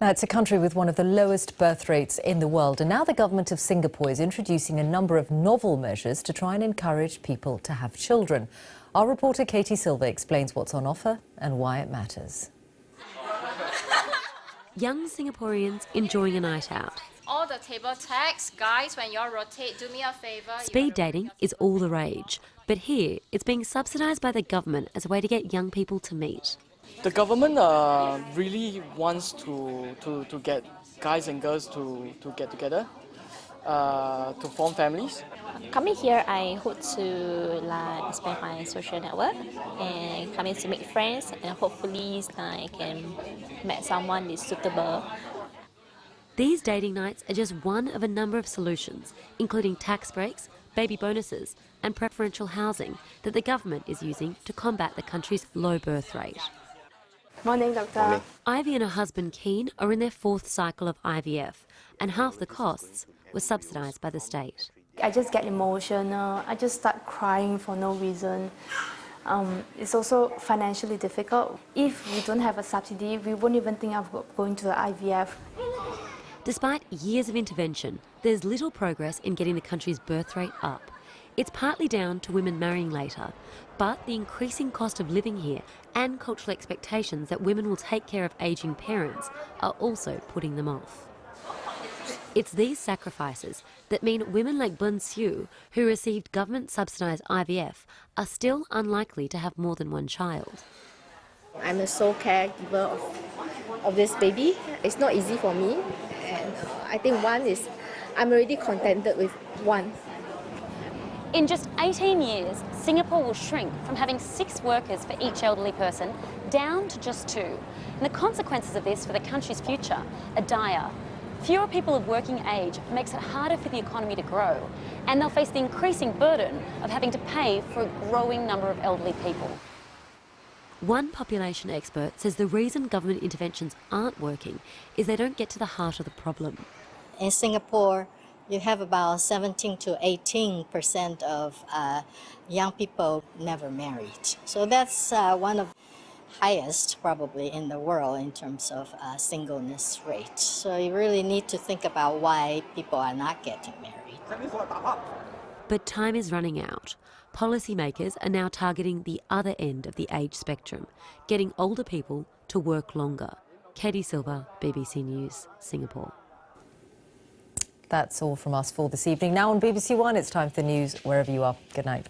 Now, it's a country with one of the lowest birth rates in the world, and now the government of Singapore is introducing a number of novel measures to try and encourage people to have children. Our reporter Katie Silva explains what's on offer and why it matters. Young Singaporeans enjoying a night out. All the table tags, guys, when you all rotate, do me a favour. Speed dating is all the rage, but here it's being subsidised by the government as a way to get young people to meet. The government really wants to get guys and girls to get together, to form families. Coming here, I hope to expand my social network and coming to make friends, and hopefully I can meet someone that's suitable. These dating nights are just one of a number of solutions, including tax breaks, baby bonuses and preferential housing that the government is using to combat the country's low birth rate. Morning, Doctor. Ivy and her husband Keen are in their fourth cycle of IVF, and half the costs were subsidised by the state. I just get emotional. I just start crying for no reason. It's also financially difficult. If we don't have a subsidy, we won't even think of going to the IVF. Despite years of intervention, there's little progress in getting the country's birth rate up. It's partly down to women marrying later, but the increasing cost of living here and cultural expectations that women will take care of ageing parents are also putting them off. It's these sacrifices that mean women like Bun Siu, who received government-subsidised IVF, are still unlikely to have more than one child. I'm the sole caregiver of this baby. It's not easy for me, and I think I'm already contented with one. In just 18 years, Singapore will shrink from having 6 workers for each elderly person down to just 2. And the consequences of this for the country's future are dire. Fewer people of working age makes it harder for the economy to grow, and they'll face the increasing burden of having to pay for a growing number of elderly people. One population expert says the reason government interventions aren't working is they don't get to the heart of the problem. In Singapore, you have about 17 to 18% of young people never married. So that's one of highest probably in the world in terms of singleness rate. So you really need to think about why people are not getting married. But time is running out. Policymakers are now targeting the other end of the age spectrum, getting older people to work longer. Katie Silva, BBC News, Singapore. That's all from us for this evening. Now on BBC One, it's time for the news wherever you are. Good night.